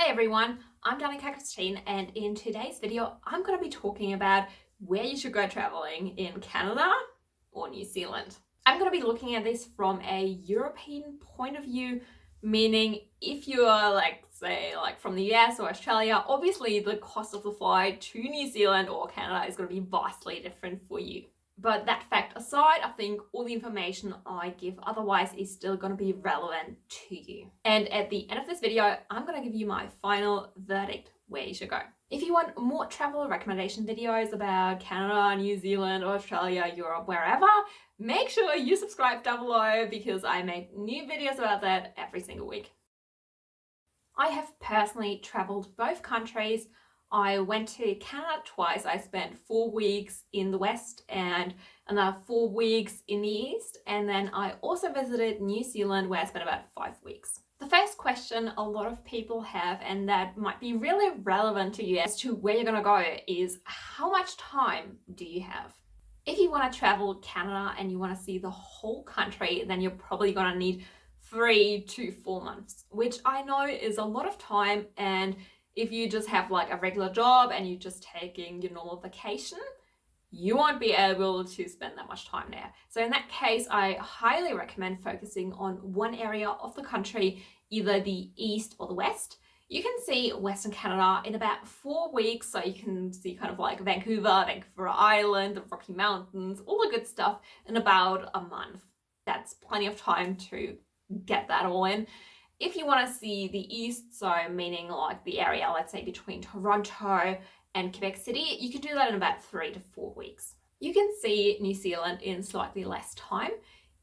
everyone, I'm Danica Christine, and in today's video I'm going to be talking about where you should go traveling in Canada or New Zealand. I'm going to be looking at this from a European point of view, meaning if you are say from the US or Australia, obviously the cost of the flight to New Zealand or Canada is going to be vastly different for you. But that fact aside, I think all the information I give otherwise is still going to be relevant to you. And at the end of this video, I'm going to give you my final verdict where you should go. If you want more travel recommendation videos about Canada, New Zealand, Australia, Europe, wherever, make sure you subscribe down below because I make new videos about that every single week. I have personally traveled both countries. I went to Canada twice. I spent 4 weeks in the West and another 4 weeks in the East. And then I also visited New Zealand where I spent about 5 weeks. The first question a lot of people have, and that might be really relevant to you as to where you're gonna go, is how much time do you have? If you wanna travel Canada and you wanna see the whole country, then you're probably gonna need 3 to 4 months, which I know is a lot of time. And if you just have a regular job and you're just taking your normal vacation, you won't be able to spend that much time there. So in that case, I highly recommend focusing on one area of the country, either the East or the West. You can see Western Canada in about 4 weeks. So you can see Vancouver, Vancouver Island, the Rocky Mountains, all the good stuff in about a month. That's plenty of time to get that all in. If you want to see the East, so meaning the area, let's say between Toronto and Quebec City, you can do that in about 3 to 4 weeks. You can see New Zealand in slightly less time.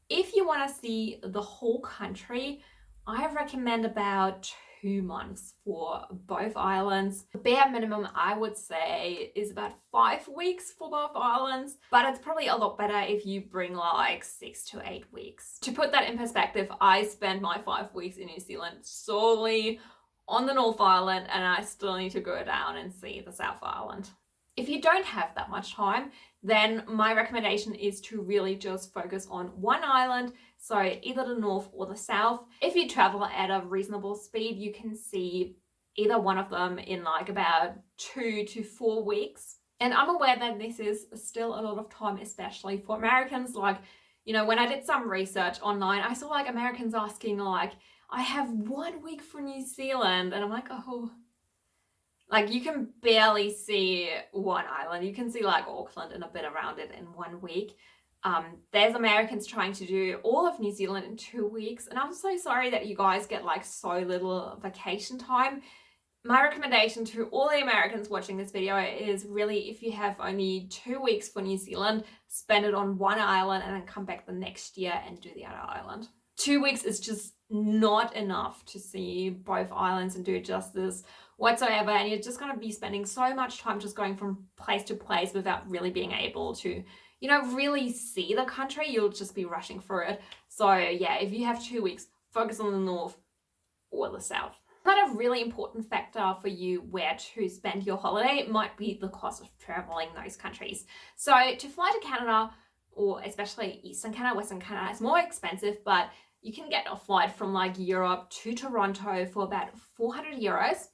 If you want to see the whole country, I recommend about 2 months for both islands. The bare minimum, I would say, is about 5 weeks for both islands, but it's probably a lot better if you bring 6 to 8 weeks. To put that in perspective, I spent my 5 weeks in New Zealand solely on the North Island, and I still need to go down and see the South Island. If you don't have that much time, then my recommendation is to really just focus on one island, so either the North or the South. If you travel at a reasonable speed, you can see either one of them in about 2 to 4 weeks. And I'm aware that this is still a lot of time, especially for Americans. When I did some research online, I saw Americans asking I have 1 week for New Zealand, and I'm oh. You can barely see one island. You can see Auckland and a bit around it in 1 week. There's Americans trying to do all of New Zealand in 2 weeks. And I'm so sorry that you guys get so little vacation time. My recommendation to all the Americans watching this video is really, if you have only 2 weeks for New Zealand, spend it on one island and then come back the next year and do the other island. 2 weeks is just not enough to see both islands and do justice whatsoever, and you're just going to be spending so much time just going from place to place without really being able to really see the country. You'll just be rushing through it. So yeah, if you have 2 weeks, focus on the North or the South. Another really important factor for you where to spend your holiday might be the cost of traveling those countries. So to fly to Canada, or especially Eastern Canada, Western Canada, is more expensive, but you can get a flight from Europe to Toronto for about 400 euros.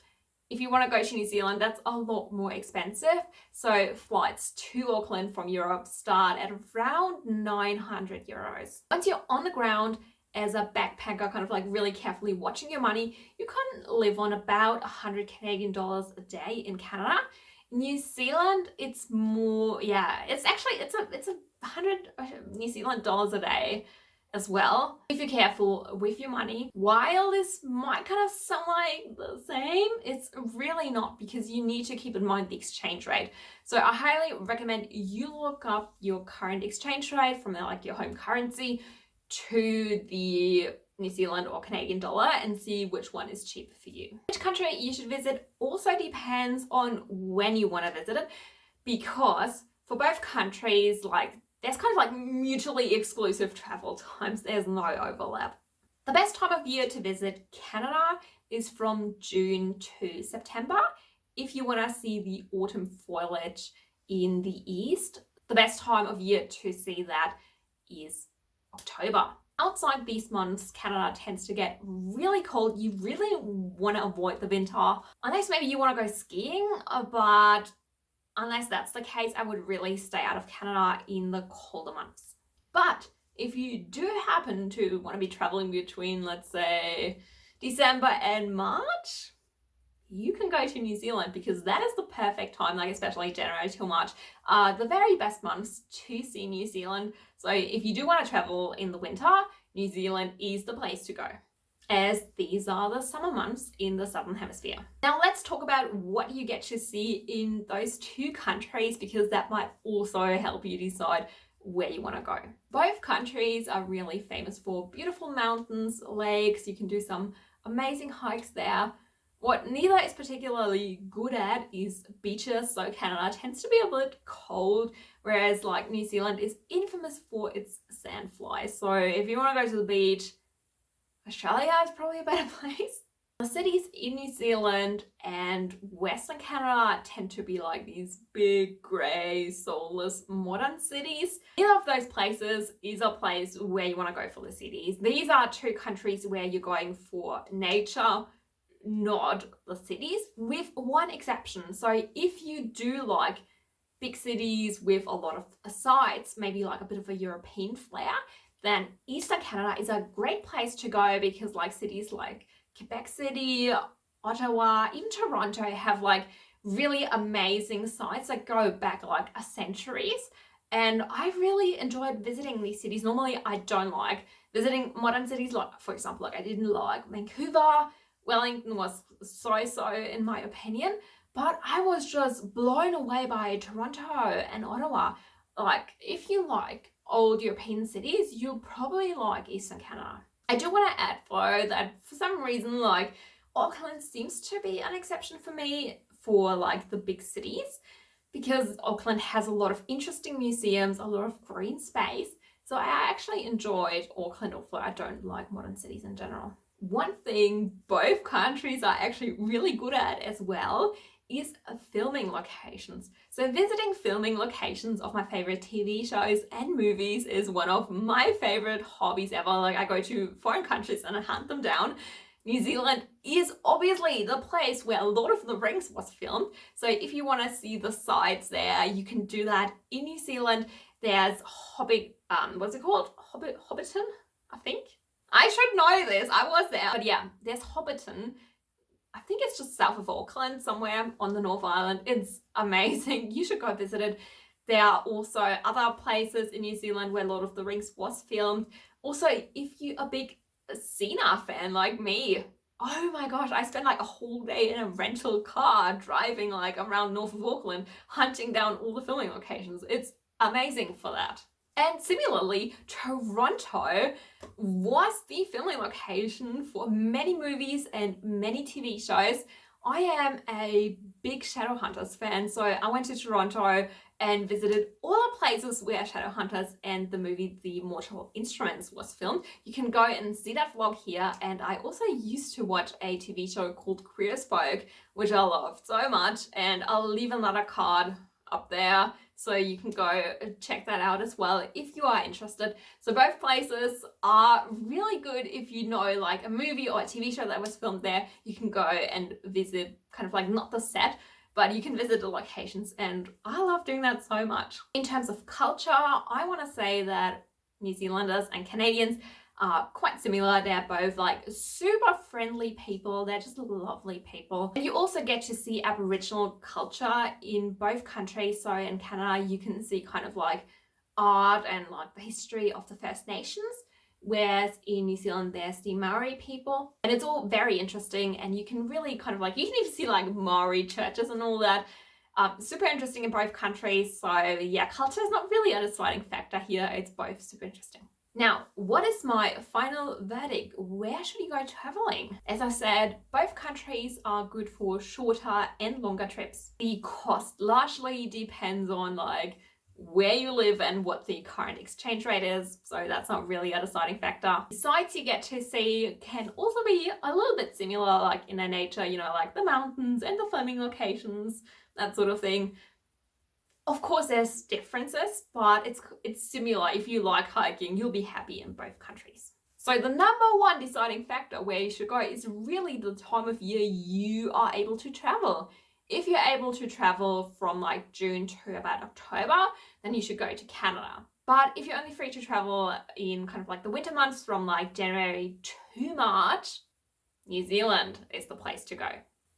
If you want to go to New Zealand, that's a lot more expensive. So flights to Auckland from Europe start at around 900 euros. Once you're on the ground as a backpacker, really carefully watching your money, you can live on about 100 Canadian dollars a day in Canada. New Zealand, it's more, it's a 100 New Zealand dollars a day as well, if you're careful with your money. While this might sound like the same, it's really not, because you need to keep in mind the exchange rate. So I highly recommend you look up your current exchange rate from your home currency to the New Zealand or Canadian dollar and see which one is cheaper for you. Which country you should visit also depends on when you want to visit it, because for both countries, there's mutually exclusive travel times. There's no overlap. The best time of year to visit Canada is from June to September. If you want to see the autumn foliage in the East, the best time of year to see that is October. outside these months, Canada tends to get really cold. You really want to avoid the winter, unless maybe you want to go skiing, but unless that's the case, I would really stay out of Canada in the colder months. But if you do happen to want to be traveling between, let's say, December and March, you can go to New Zealand, because that is the perfect time, like especially January till March, the very best months to see New Zealand. So if you do want to travel in the winter, New Zealand is the place to go, as these are the summer months in the Southern Hemisphere. Now let's talk about what you get to see in those two countries, because that might also help you decide where you want to go. Both countries are really famous for beautiful mountains, lakes. You can do some amazing hikes there. What neither is particularly good at is beaches, so Canada tends to be a bit cold, whereas like New Zealand is infamous for its sand flies. So if you want to go to the beach, Australia is probably a better place. The cities in New Zealand and Western Canada tend to be like these big, grey, soulless, modern cities. Either of those places is a place where you want to go for the cities. These are two countries where you're going for nature, not the cities, with one exception. So if you do like big cities with a lot of sites, maybe like a bit of a European flair, then Eastern Canada is a great place to go, because like cities like Quebec City, Ottawa, even Toronto have like really amazing sites that go back like centuries. And I really enjoyed visiting these cities. Normally I don't like visiting modern cities, like for example, like I didn't like Vancouver. Wellington was so in my opinion, but I was just blown away by Toronto and Ottawa. Like if you like old European cities, you'll probably like Eastern Canada. I do want to add though that for some reason like Auckland seems to be an exception for me for like the big cities, because Auckland has a lot of interesting museums, a lot of green space. So I actually enjoyed Auckland, although I don't like modern cities in general. One thing both countries are actually really good at as well is filming locations. So visiting filming locations of my favorite TV shows and movies is one of my favorite hobbies ever. Like I go to foreign countries and I hunt them down. New Zealand is obviously the place where Lord of the Rings was filmed. So if you want to see the sites there, you can do that in New Zealand. There's what's it called? Hobbiton, I think. I should know this, I was there. But yeah, there's Hobbiton. I think it's just south of Auckland, somewhere on the North Island. It's amazing. You should go visit it. There are also other places in New Zealand where Lord of the Rings was filmed. Also, if you're a big Cena fan like me, oh my gosh, I spent like a whole day in a rental car driving like around north of Auckland, hunting down all the filming locations. It's amazing for that. And similarly, Toronto was the filming location for many movies and many TV shows. I am a big Shadowhunters fan, so I went to Toronto and visited all the places where Shadowhunters and the movie The Mortal Instruments was filmed. You can go and see that vlog here. And I also used to watch a TV show called Queer as Folk, which I loved so much, and I'll leave another card up there so you can go check that out as well if you are interested. So both places are really good. If you know like a movie or a TV show that was filmed there, you can go and visit, kind of like not the set, but you can visit the locations, and I love doing that so much. In terms of culture, I want to say that New Zealanders and Canadians are quite similar. They're both like super friendly people. They're just lovely people. And you also get to see Aboriginal culture in both countries. So in Canada, you can see kind of like art and like the history of the First Nations, whereas in New Zealand, there's the Maori people. And it's all very interesting, and you can really kind of like, you can even see like Maori churches and all that. Super interesting in both countries. So yeah, culture is not really a deciding factor here. It's both super interesting. Now, what is my final verdict? Where should you go traveling? As I said, both countries are good for shorter and longer trips. The cost largely depends on like where you live and what the current exchange rate is, so that's not really a deciding factor. The sites you get to see can also be a little bit similar, like in their nature, you know, like the mountains and the filming locations, that sort of thing. Of course, there's differences, but it's similar. If you like hiking, you'll be happy in both countries. So the number one deciding factor where you should go is really the time of year you are able to travel. If you're able to travel from like June to about October, then you should go to Canada. But if you're only free to travel in kind of like the winter months from like January to March, New Zealand is the place to go.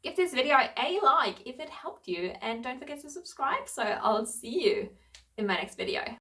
Give this video a like if it helped you, and don't forget to subscribe, so I'll see you in my next video.